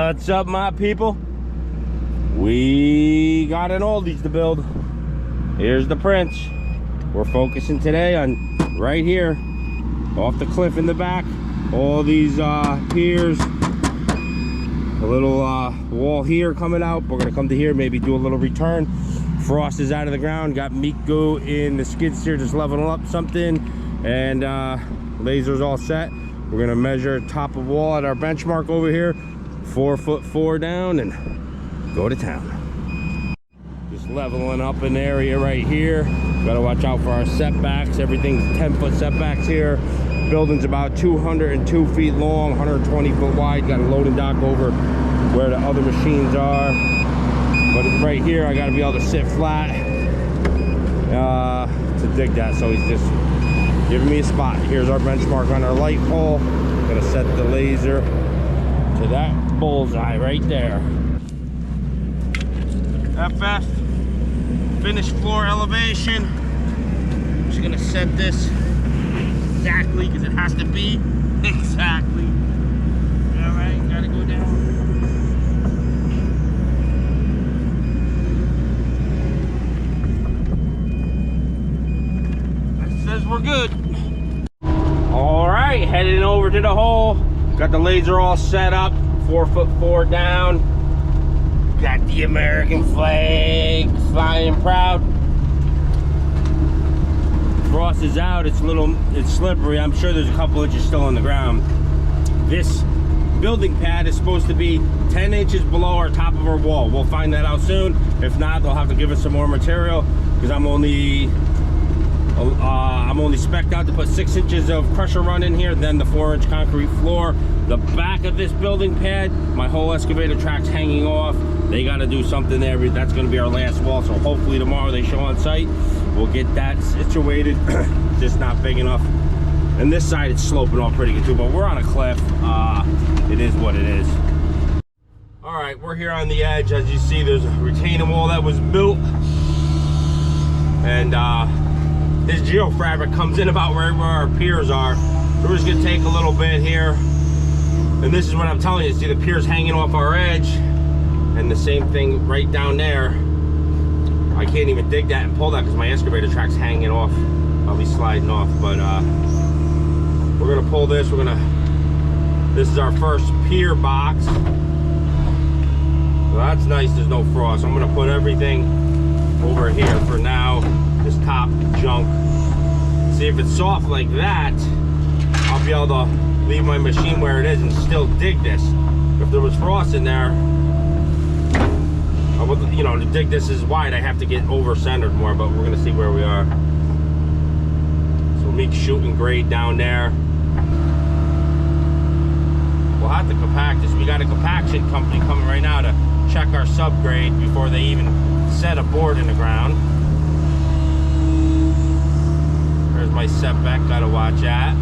What's up, my people? We got an ALDI's to build. Here's the prints. We're focusing today on right here, off the cliff in the back. All these piers, a little wall here coming out. We're gonna come to here, maybe do a little return. Frost is out of the ground. Got Miko in the skid steer, just leveling up something, and laser's all set. We're gonna measure top of wall at our benchmark over here, 4'4" down, and go to town. Just leveling up an area right here. Gotta watch out for our setbacks. Everything's 10-foot setbacks here. Building's about 202 feet long, 120 foot wide. Got a loading dock over where the other machines are. But right here, I gotta be able to sit flat to dig that. So he's just giving me a spot. Here's our benchmark on our light pole. Gonna set the laser to that bullseye right there. FF, finished floor elevation. Just gonna set this exactly, because it has to be exactly. All right, gotta go down. That says we're good. All right, heading over to the hole. Got the laser all set up, 4'4" down. Got the American flag flying proud. Frost is out. It's slippery. I'm sure there's a couple inches still on the ground. This building pad is supposed to be 10 inches below our top of our wall. We'll find that out soon. If not, they'll have to give us some more material, because I'm only spec'd out to put 6 inches of pressure run in here, then the 4-inch concrete floor. The back of this building pad, my whole excavator track's hanging off. They got to do something there. That's going to be our last wall, so hopefully tomorrow they show on site. We'll get that situated. Just not big enough. And this side, it's sloping off pretty good too, but we're on a cliff. It is what it is. All right, we're here on the edge. As you see, there's a retaining wall that was built, and this geofabric comes in about where our piers are. So we're just gonna take a little bit here, and this is what I'm telling you. See the piers hanging off our edge, and the same thing right down there. I can't even dig that and pull that because my excavator track's hanging off. I'll be sliding off, but we're gonna pull this. This is our first pier box. Well, that's nice, there's no frost. I'm gonna put everything over here for now, this top junk. See, if it's soft like that, I'll be able to leave my machine where it is and still dig this. If there was frost in there, I would, to dig this is wide, I have to get over centered more, but we're gonna see where we are. So me shooting grade down there. We'll have to compact this. We got a compaction company coming right now to check our subgrade before they even set a board in the ground. There's my setback, gotta watch that.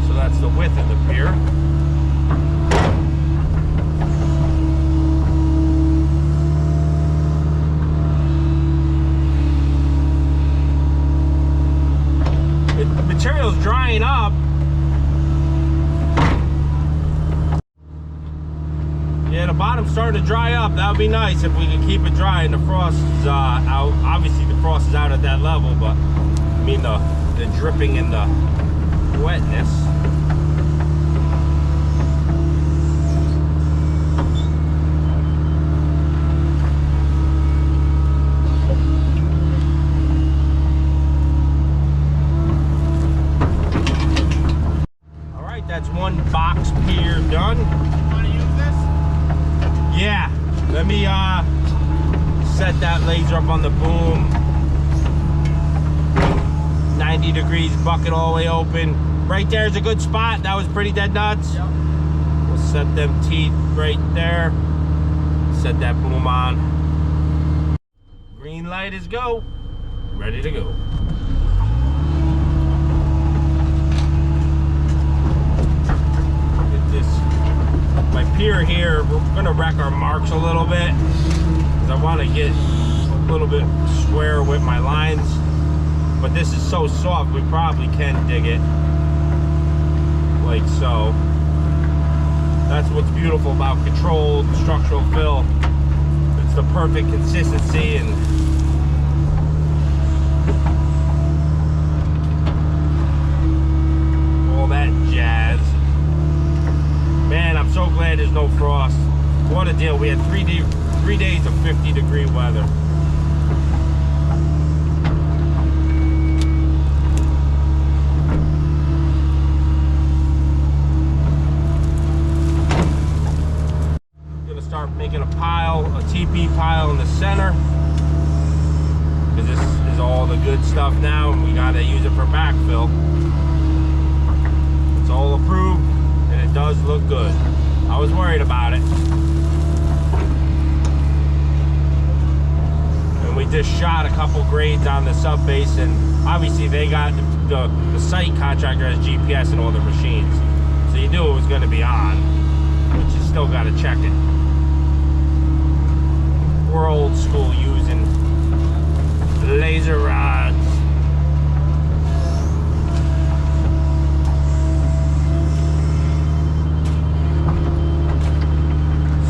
So that's the width of the pier. Material's drying up. Yeah, the bottom's starting to dry up. That would be nice if we could keep it dry and the frost is out. Obviously the frost is out at that level, but I mean the dripping and the wetness. That's one box pier done. You want to use this? Yeah. Let me set that laser up on the boom. 90 degrees, bucket all the way open. Right there's a good spot. That was pretty dead nuts. Yep. We'll set them teeth right there. Set that boom on. Green light is go. Ready to go. my pier here, we're gonna wreck our marks a little bit because I want to get a little bit square with my lines. But this is so soft, we probably can dig it like so. That's what's beautiful about controlled structural fill. It's the perfect consistency and all that jazz. Man, I'm so glad there's no frost. What a deal. We had 3 days of 50-degree weather. Making a pile, a TP pile in the center, because this is all the good stuff now and we got to use it for backfill. It's all approved and it does look good. I was worried about it. And we just shot a couple grades on the sub base, and obviously they got the site contractor has GPS in all their machines, so you knew it was going to be on, but you still got to check it. We're old school using laser rods.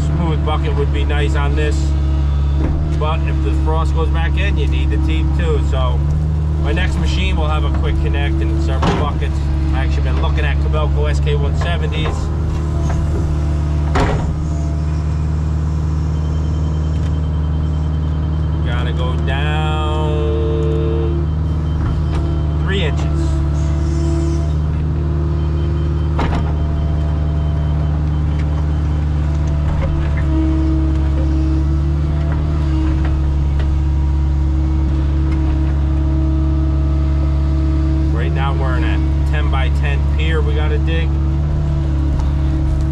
Smooth bucket would be nice on this, but if the frost goes back in, you need the teeth too. So my next machine will have a quick connect and several buckets. I've actually been looking at KOBELCO SK170s. Gotta go down 3 inches. Right now we're in a 10 by 10 pier we gotta dig.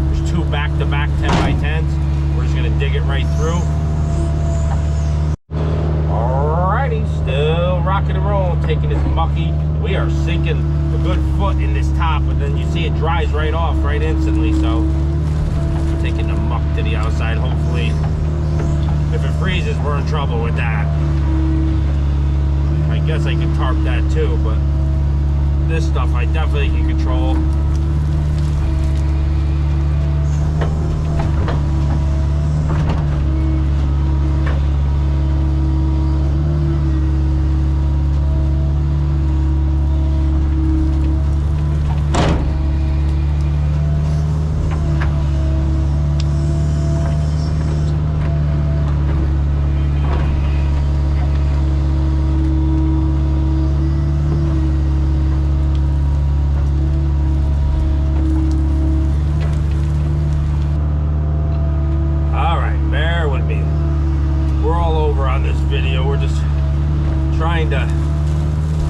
There's 2 back-to-back 10 by 10s. We're just gonna dig it right through. Still rocking and rolling, taking this mucky. We are sinking a good foot in this top, but then you see it dries right off right instantly. So taking the muck to the outside. Hopefully, if it freezes, we're in trouble with that. I guess I can tarp that too, but this stuff I definitely can control.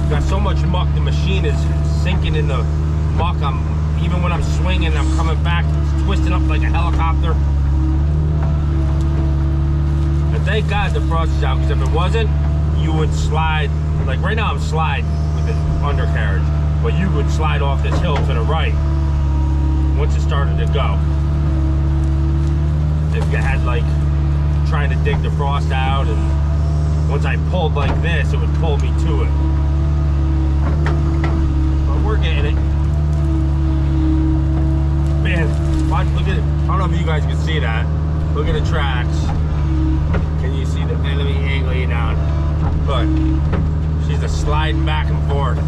Got so much muck, the machine is sinking in the muck. Even when I'm swinging, I'm coming back, it's twisting up like a helicopter. And thank God the frost is out, because if it wasn't, you would slide. Like right now I'm sliding with the undercarriage, but you would slide off this hill to the right once it started to go. If you had like trying to dig the frost out, and once I pulled like this, it would pull me to it. But we're getting it. Man, watch, look at it. I don't know if you guys can see that. Look at the tracks. Can you see the enemy angling down? Look, she's just sliding back and forth.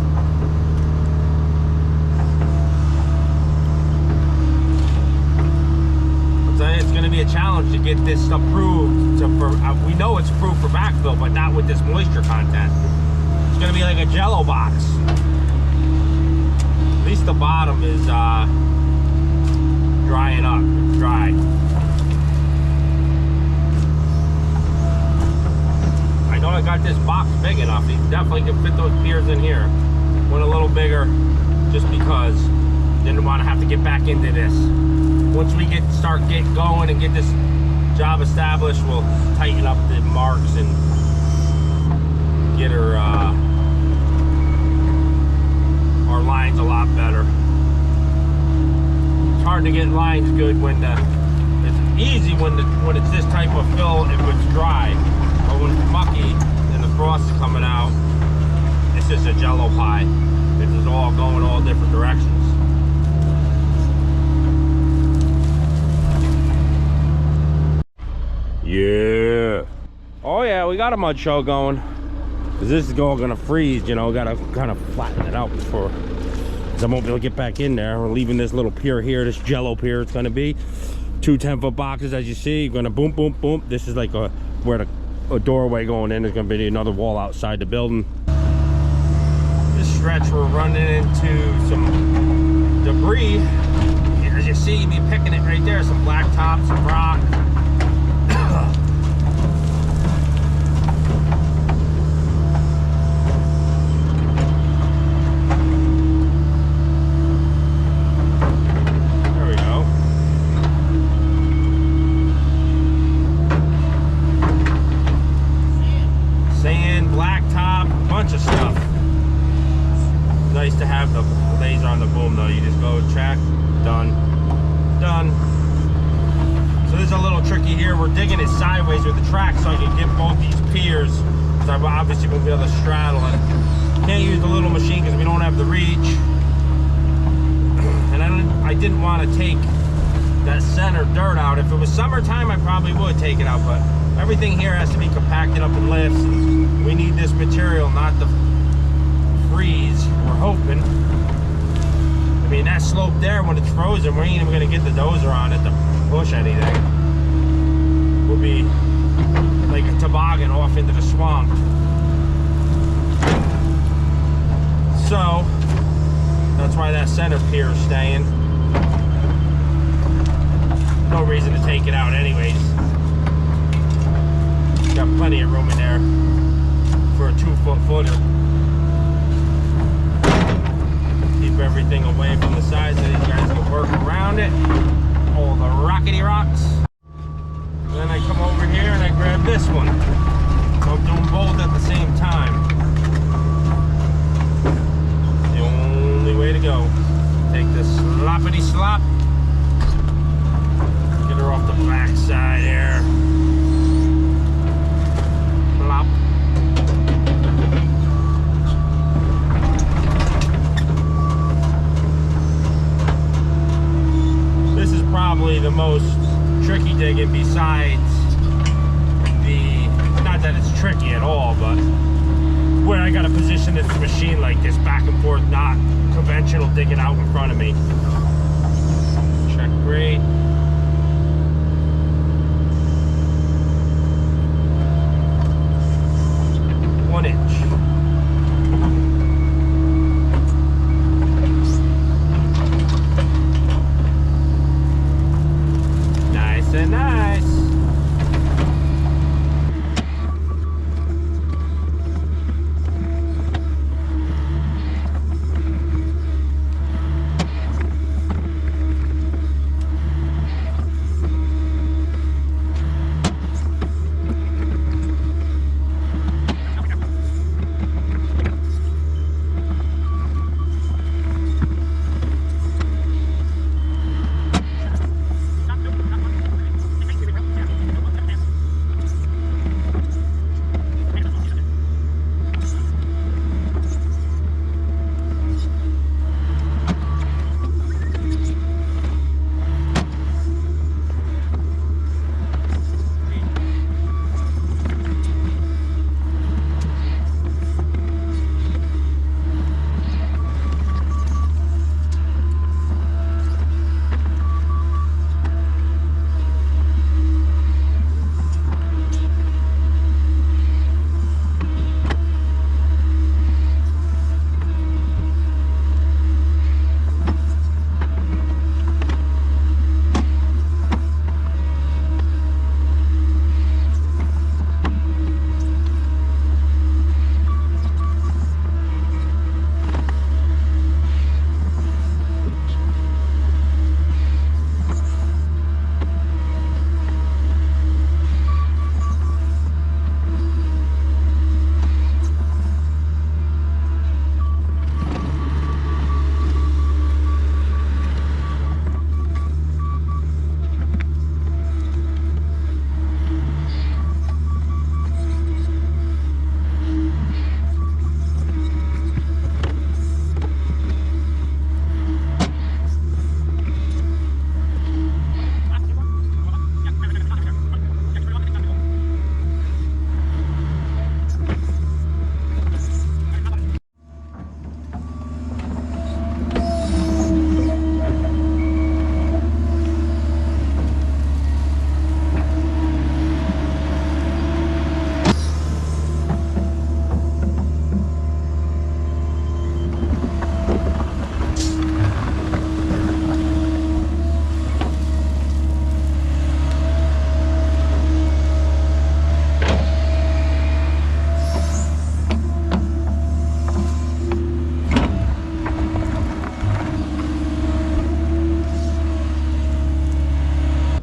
It's going to be a challenge to get this approved. We know it's approved for backfill, but not with this moisture content. It's going to be like a Jello box. At least the bottom is drying up. It's dry. I know I got this box big enough. You definitely can fit those piers in here. Went a little bigger just because didn't want to have to get back into this. Once we start going and get this job established, we'll tighten up the marks and get our lines a lot better. It's hard to get lines good when the easy when it's this type of fill if it's dry, but when it's mucky and the frost is coming out, it's just a jello pie. It's just all going all different directions. Yeah. Oh yeah, we got a mud show going. Cause this is all gonna freeze, you know, gotta kind of flatten it out before, cause I won't be able to get back in there. We're leaving this little pier here, this jello pier it's gonna be. 2 10-foot boxes as you see, you're gonna boom, boom, boom. This is like where a doorway going in. There's gonna be another wall outside the building. This stretch we're running into some debris. As you see me picking it right there, some blacktop, some rock. Bunch of stuff. Nice to have the laser on the boom though. You just go check, done, done. So this is a little tricky here. We're digging it sideways with the track so I can get both these piers. So I obviously won't be able to straddle it. Can't use the little machine because we don't have the reach. And I didn't want to take that center dirt out. If it was summertime, I probably would take it out, but everything here has to be compacted up in lifts. We need this material not to freeze, we're hoping. I mean, that slope there, when it's frozen, we ain't even gonna get the dozer on it to push anything. We'll be like a toboggan off into the swamp. So, that's why that center pier is staying. No reason to take it out anyways. Got plenty of room in there for a 2-foot footer. Keep everything away from the sides so these guys can work around it. All the rockety rocks. Then I come over here and I grab this one. So I'm doing both at the same time. The only way to go. Take this sloppity slop. Get her off the back side here. Plop. This is probably the most tricky digging besides the, not that it's tricky at all, but where I gotta position this machine like this, back and forth, not conventional digging out in front of me. Check grade. Nice and nice.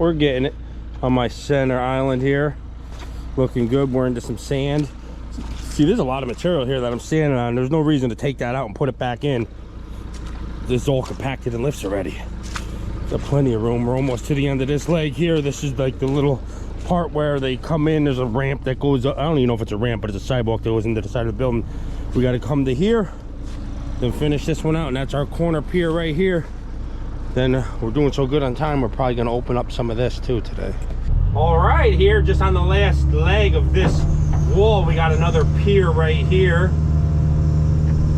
we're getting it on my center island here. Looking good. We're into some sand. See, there's a lot of material here that I'm standing on. There's no reason to take that out and put it back in. This is all compacted and lifts already. There's plenty of room. We're almost to the end of this leg here. This is like the little part where they come in. There's a ramp that goes up. I don't even know if it's a ramp, but it's a sidewalk that goes into the side of the building. We got to come to here, then finish this one out, and that's our corner pier right here. Then we're doing so good on time, we're probably going to open up some of this too today. All right, here just on the last leg of this wall, we got another pier right here,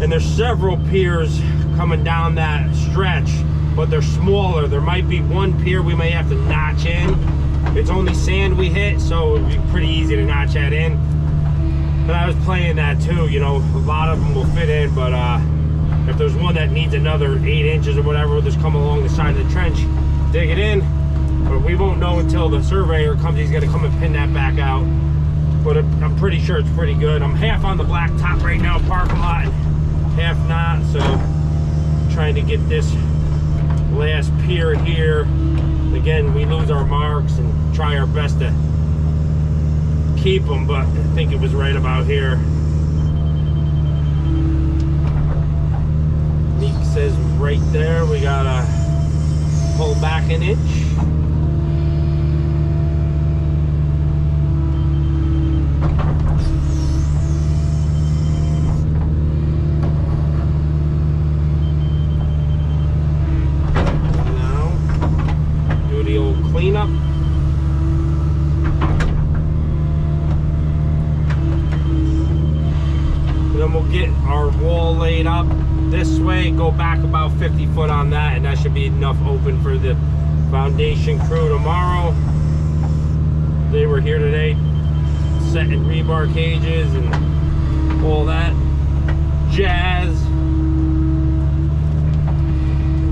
and there's several piers coming down that stretch, but they're smaller. There might be one pier we may have to notch in. It's only sand we hit, so it'd be pretty easy to notch that in. And I was playing that too, you know, a lot of them will fit in, but if there's one that needs another 8 inches or whatever, we'll just come along the side of the trench, dig it in. But we won't know until the surveyor comes. He's gonna come and pin that back out. But I'm pretty sure it's pretty good. I'm half on the black top right now, parking lot, half not. So trying to get this last pier here. Again, we lose our marks and try our best to keep them, but I think it was right about here. Meek says right there we gotta pull back an inch. Cleanup. Then we'll get our wall laid up this way, go back about 50 foot on that, and that should be enough open for the foundation crew tomorrow. They were here today setting rebar cages and all that jazz.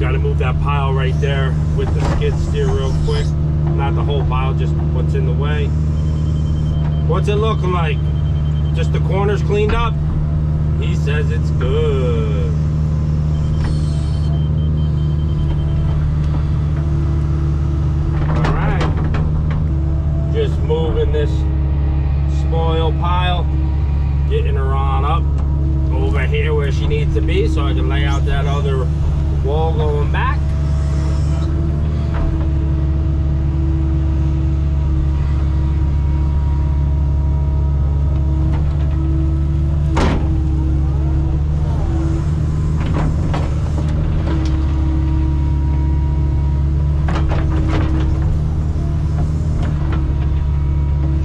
Got to move that pile right there with the skid steer real quick. Not the whole pile, just what's in the way. What's it looking like? Just the corners cleaned up? He says it's good. Alright. Just moving this spoil pile, getting her on up over here where she needs to be so I can lay out that other wall going back.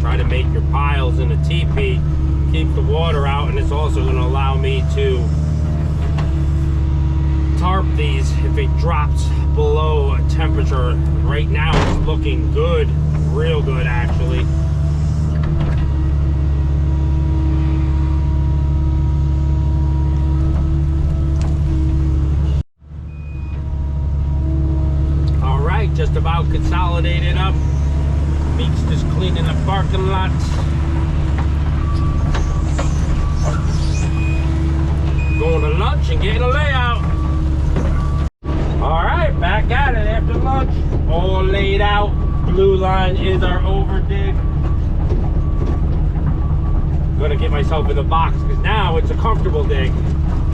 Try to make your piles in a teepee, keep the water out, and it's also going to allow me to tarp these if it drops below a temperature. Right now it's looking good, real good actually. All right, just about consolidated up. Meek's just cleaning the parking lot. Going to lunch and getting a layout. All right, back at it after lunch. All laid out. Blue line is our over dig. Gonna get myself in the box because now it's a comfortable dig,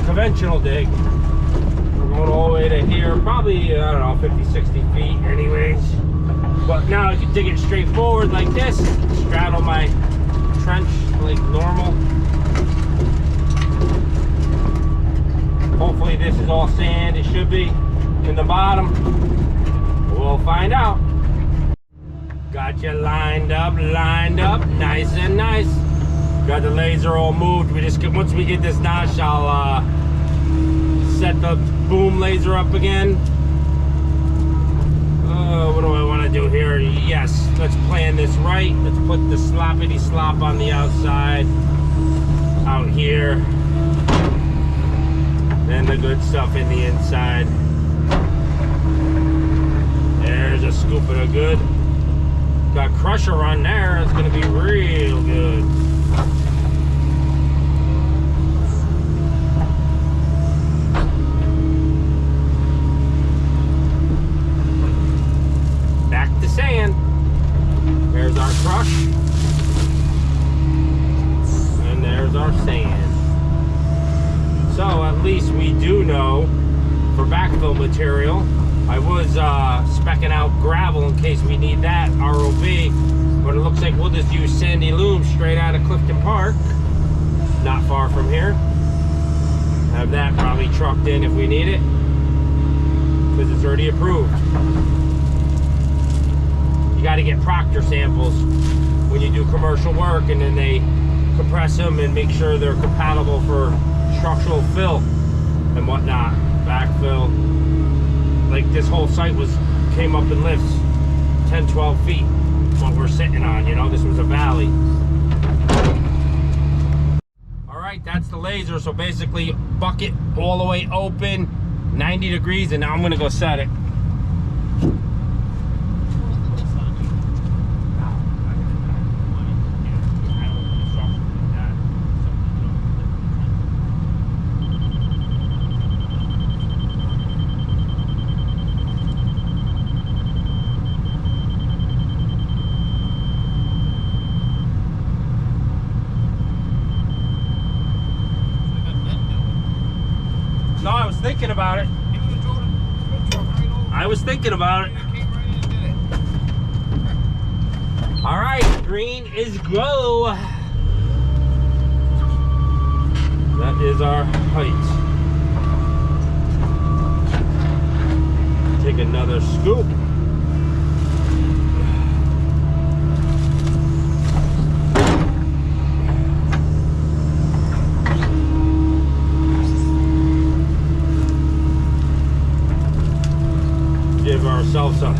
conventional dig. We're going all the way to here, probably, I don't know, 50, 60 feet anyways. But now I can dig it straight forward like this, straddle my trench like normal. Hopefully this is all sand. It should be in the bottom. We'll find out. Got you lined up, nice and nice. Got the laser all moved. We just get, once we get this notch, I'll set the boom laser up again. What do I want to do here? Yes, let's plan this right. Let's put the sloppity slop on the outside, out here, and the good stuff in the inside. There's a scoop of the good. Got crusher on there. It's gonna be real good. Back to sand. brush. And there's our sand. So at least we do know for backfill material. I was specking out gravel in case we need that, ROV. But it looks like we'll just use sandy loam straight out of Clifton Park. Not far from here. Have that probably trucked in if we need it, because it's already approved. You got to get proctor samples when you do commercial work, and then they compress them and make sure they're compatible for structural fill and whatnot. Backfill. Like this whole site came up in lifts 10-12 feet. What we're sitting on, you know, this was a valley. That's the laser. So basically bucket all the way open, 90 degrees, and now I'm gonna go set it. No, I was thinking about it. I was thinking about it. All right, green is go. That is our height. Take another scoop. Give ourselves a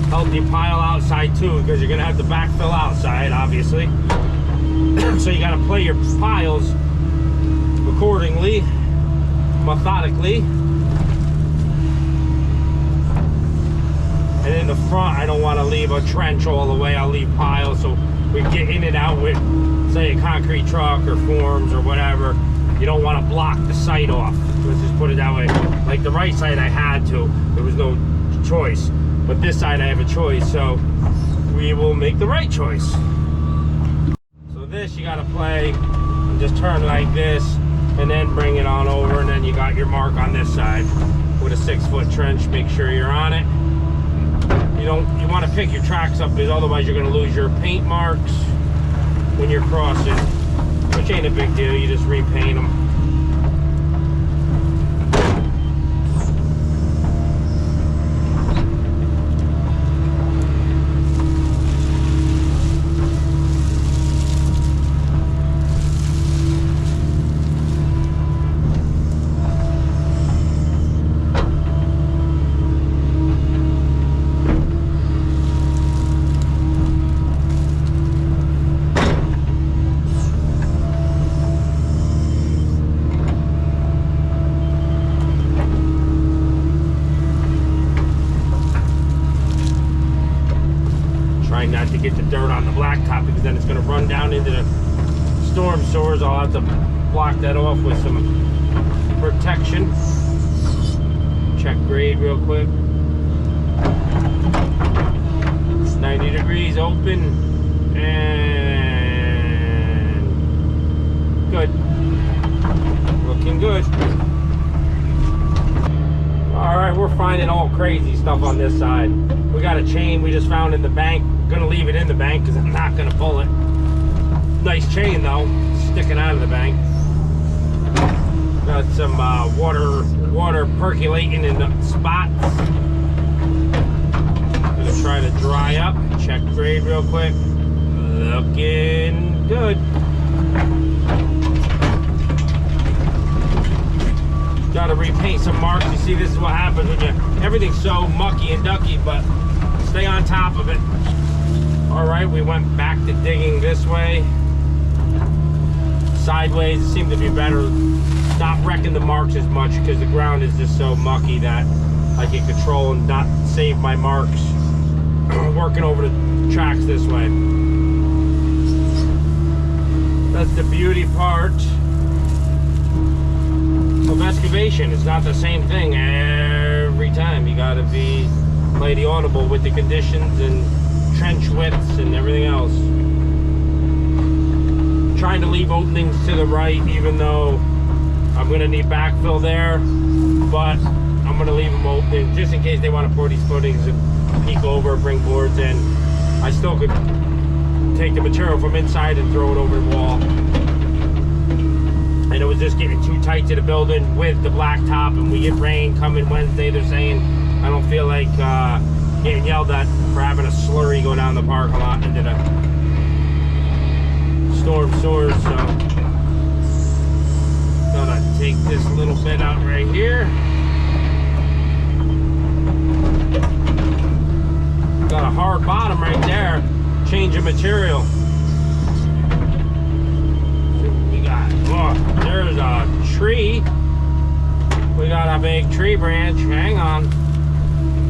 healthy pile outside too, because you're gonna have to backfill outside, obviously. So you gotta play your piles accordingly, methodically. And in the front, I don't want to leave a trench all the way. I'll leave piles so we get in and out with, say, a concrete truck or forms or whatever. You don't want to block the site off. Let's just put it that way. Like the right side, I had to. There was no choice, but this side I have a choice, so we will make the right choice. So this you got to play and just turn like this and then bring it on over, and then you got your mark on this side with a 6-foot trench. Make sure you're on it. You want to pick your tracks up, because otherwise you're going to lose your paint marks when you're crossing, which ain't a big deal. You just repaint them. Not to get the dirt on the blacktop, because then it's going to run down into the storm sewers. I'll have to block that off with some protection. Check grade real quick. 90 degrees open and good. Looking good. All right, we're finding all crazy stuff on this side. We got a chain we just found in the bank. Gonna leave it in the bank because I'm not gonna pull it. Nice chain though, sticking out of the bank. Got some water percolating in the spots. Gonna try to dry up. Check grade real quick. Looking good. Got to repaint some marks. You see, this is what happens when everything's so mucky and ducky, but stay on top of it. All right, we went back to digging this way. Sideways, it seemed to be better. Not wrecking the marks as much because the ground is just so mucky that I can control and not save my marks working over the tracks this way. That's the beauty part of excavation. It's not the same thing every time. You got to play the audible with the conditions and trench widths and everything else. trying to leave openings to the right, even though I'm gonna need backfill there, but I'm gonna leave them open just in case they want to pour these footings and peek over, bring boards in. I still could take the material from inside and throw it over the wall. And it was just getting too tight to the building with the blacktop, and we get rain coming Wednesday. They're saying I don't feel like getting yelled at for having a slurry go down the parking lot into the storm sewers. So gonna take this little bit out right here. Got a hard bottom right there. Change of material. We got, oh, there's a tree. We got a big tree branch. Hang on.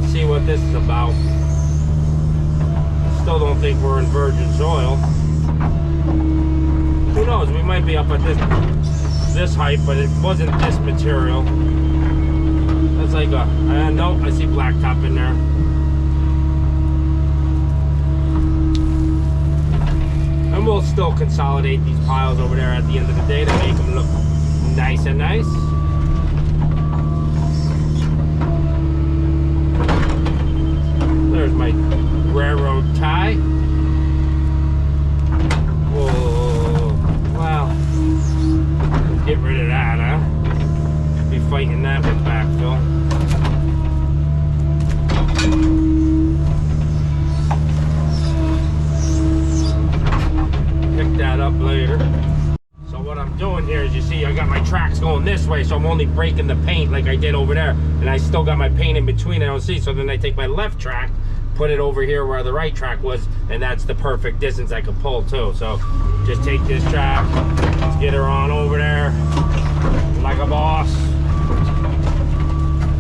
Let's see what this is about. Still don't think we're in virgin soil. Who knows? We might be up at this height, but it wasn't this material. That's like a, nope, I see blacktop in there. And we'll still consolidate these piles over there at the end of the day to make them look nice and nice. There's my railroad tie. Whoa, wow. Get rid of that, huh? Be fighting that with backfill. Pick that up later. So what I'm doing here is, you see, I got my tracks going this way, so I'm only breaking the paint like I did over there, and I still got my paint in between. I don't see. So then I take my left track, put it over here where the right track was, and that's the perfect distance I could pull too. So just take this track, let's get her on over there like a boss.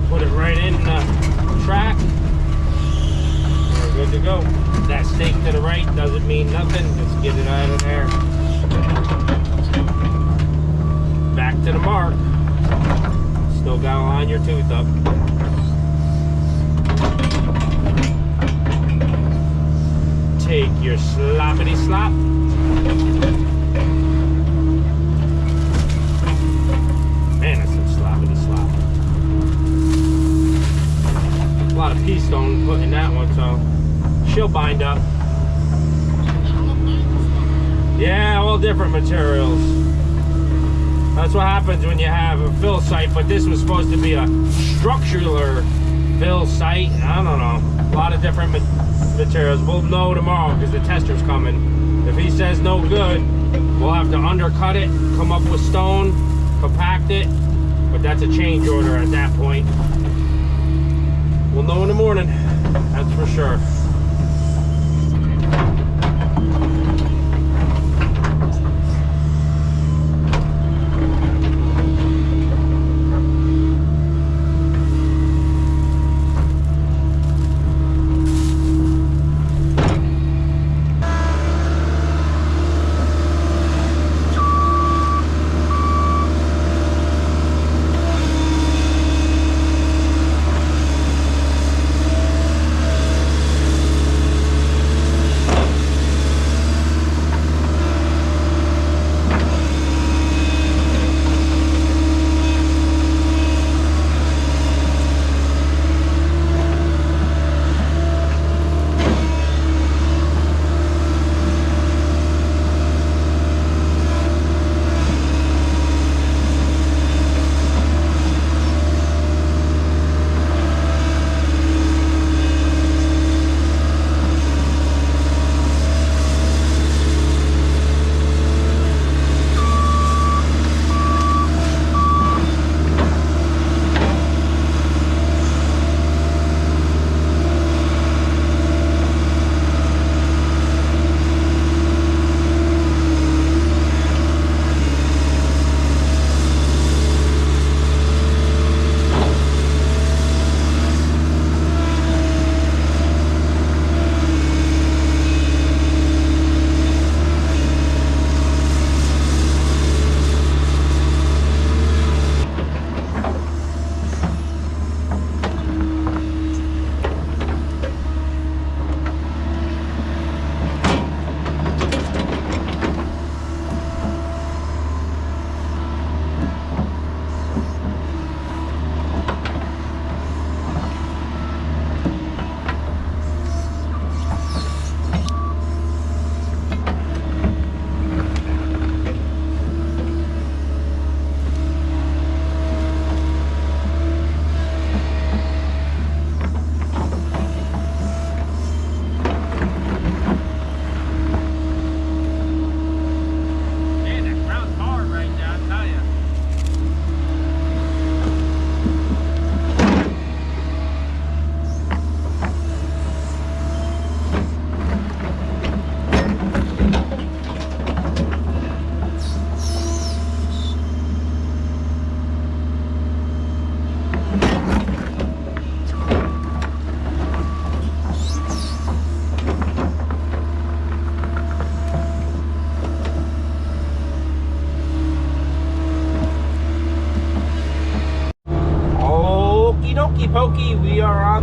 Put it right in the track. We're good to go. That stake to the right doesn't mean nothing. Let's get it out of there. Back to the mark. Still gotta line your tooth up. Take your sloppity slop. Man, that's some sloppity slop. A lot of pea stone put in that one, so she'll bind up. Yeah, all different materials. That's what happens when you have a fill site, but this was supposed to be a structural fill site. I don't know. A lot of different materials. We'll know tomorrow because the tester's coming. If he says no good, we'll have to undercut it, come up with stone, compact it, but that's a change order at that point. We'll know in the morning, that's for sure.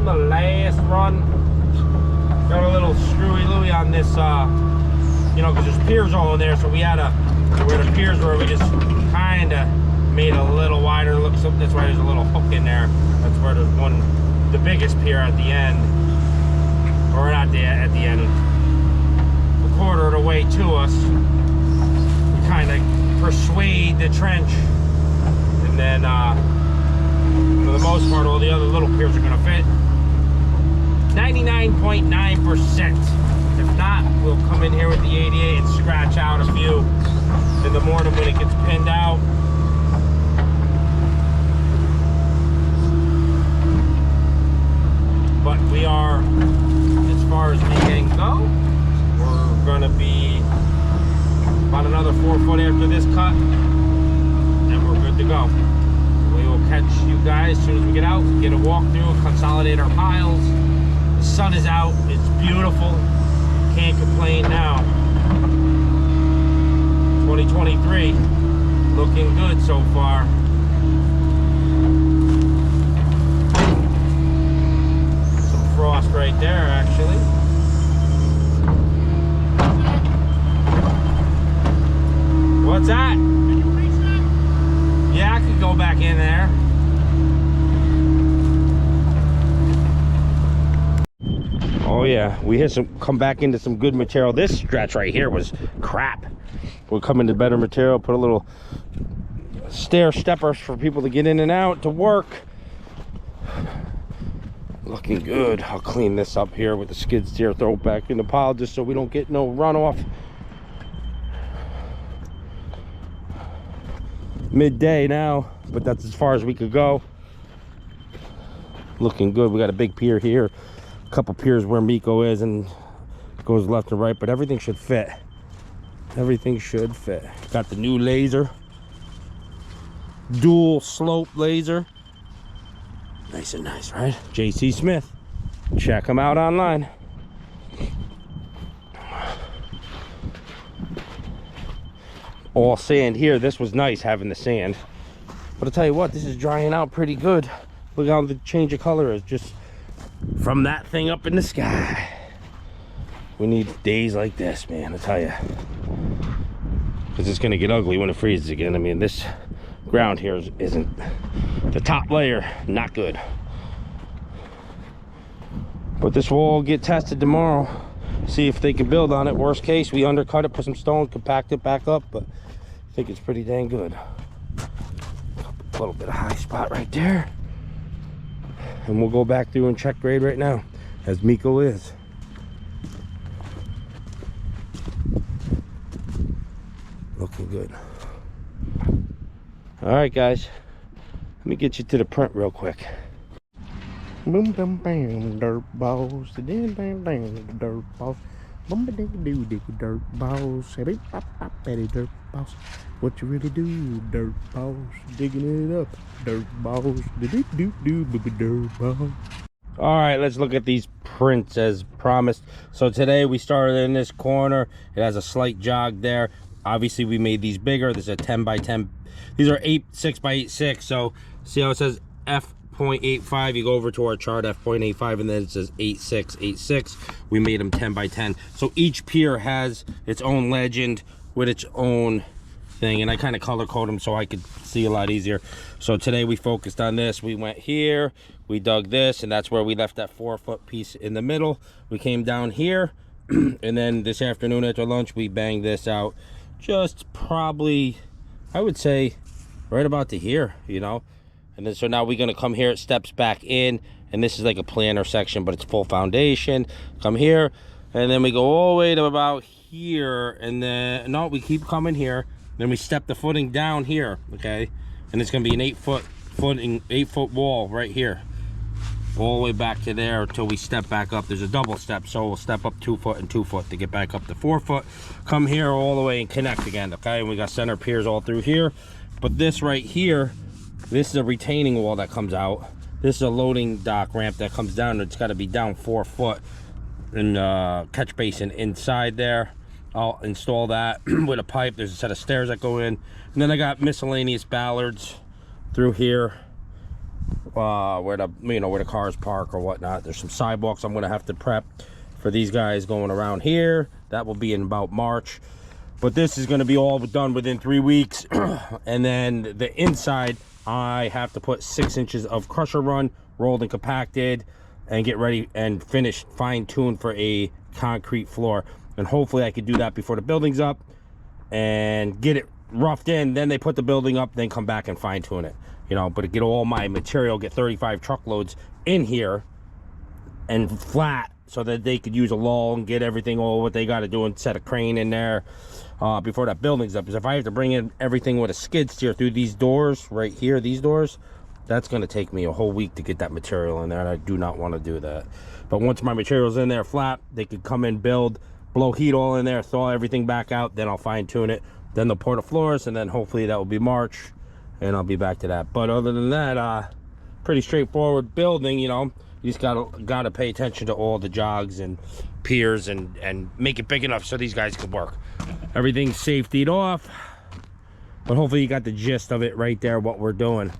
on the last run. Got a little screwy Louie on this, you know, because there's piers all in there, so we had where the piers were, we just kind of made a little wider. Looks up, that's why there's a little hook in there. That's where there's one, the biggest pier at the end, or not at the end, a quarter of the way to us. We kind of persuade the trench, and then for the most part, all the other little piers are going to fit. 99.9%. If not, we'll come in here with the 88 and scratch out a few in the morning when it gets pinned out. But we are, as far as we can go, we're going to be about another 4 foot after this cut, and we're good to go. We will catch you guys as soon as we get out, get a walkthrough, consolidate our piles. The sun is out, it's beautiful, can't complain now. 2023, looking good so far. Some frost right there, actually. What's that? Can you reach that? Yeah, I could go back in there. Oh yeah, we hit come back into some good material. This stretch right here was crap. We'll come into better material, put a little stair steppers for people to get in and out to work. Looking good. I'll clean this up here with the skid steer, throw it back in the pile just so we don't get no runoff. Midday now, but that's as far as we could go. Looking good. We got a big pier here, a couple piers where Miko is, and goes left and right, but everything should fit. Everything should fit. Got the new laser, dual slope laser. Nice and nice, right? JC Smith. Check them out online. All sand here. This was nice having the sand, but I'll tell you what, this is drying out pretty good. Look how the change of color is just from that thing up in the sky. We need days like this, man, I tell you, because it's going to get ugly when it freezes again. I mean, this ground here isn't the top layer, not good, but this will all get tested tomorrow, see if they can build on it. Worst case, we undercut it, put some stone, compact it back up, but I think it's pretty dang good. A little bit of high spot right there, and we'll go back through and check grade right now, as Miko is. Looking good. All right, guys, let me get you to the print real quick. Boom, bam, bam, dirt balls. Bam, bam, bam, dirt balls. Boom, ba, ding, do, dig, dirt balls. Say, beep, pop, pop, petty dirt balls. What you really do, dirt balls? Digging it up, dirt balls. Do, do, do, do, dirt balls. All right, let's look at these prints as promised. So today we started in this corner. It has a slight jog there. Obviously we made these bigger. This is a 10 by 10. These are 6 by 8.6. So see how it says f.85? You go over to our chart, f.85, and then it says 8.6, 8.6. We made them 10 by 10. So each pier has its own legend with its own thing, and I kind of color code them so I could see a lot easier. So today we focused on this. We went here, we dug this, and that's where we left that 4 foot piece in the middle. We came down here, and then this afternoon after lunch we banged this out just probably, I would say, right about to here, you know. And then so now we're gonna come here, it steps back in, and this is like a planter section, but it's full foundation. Come here, and then we go all the way to about here, and then no, we keep coming here, then we step the footing down here, okay, and it's gonna be an 8 foot footing, 8 foot wall right here, all the way back to there until we step back up. There's a double step, so we'll step up 2 foot and 2 foot to get back up to 4 foot. Come here all the way and connect again, okay? And we got center piers all through here. But this right here, this is a retaining wall that comes out. This is a loading dock ramp that comes down. It's got to be down 4 foot, and catch basin inside there. I'll install that with a pipe. There's a set of stairs that go in, and then I got miscellaneous ballards through here, where the, you know, where the cars park or whatnot. There's some sidewalks I'm gonna have to prep for these guys going around here. That will be in about March, but this is going to be all done within 3 weeks. And then the inside, I have to put 6 inches of crusher run rolled and compacted and get ready and finish fine-tuned for a concrete floor. And hopefully I could do that before the building's up and get it roughed in. Then they put the building up, then come back and fine-tune it, you know. But to get all my material, get 35 truckloads in here and flat, so that they could use a lull and get everything, all what they got to do, and set a crane in there before that building's up. Because if I have to bring in everything with a skid steer through these doors right here, these doors, that's going to take me a whole week to get that material in there, and I do not want to do that. But once my material's in there flat, they could come in, build, blow heat all in there, thaw everything back out, then I'll fine tune it, then they'll pour the floors, and then hopefully that will be March, and I'll be back to that. But other than that, pretty straightforward building, you know. You just gotta pay attention to all the jogs and piers and make it big enough so these guys can work. Everything's safetied off, but hopefully you got the gist of it right there, what we're doing.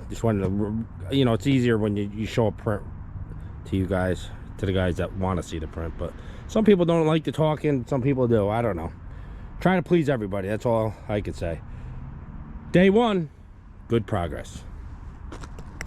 Just wanted to, you know, it's easier when you show a print to you guys, to the guys that want to see the print. But some people don't like the talking, some people do. I don't know. Trying to please everybody, that's all I could say. Day one, good progress.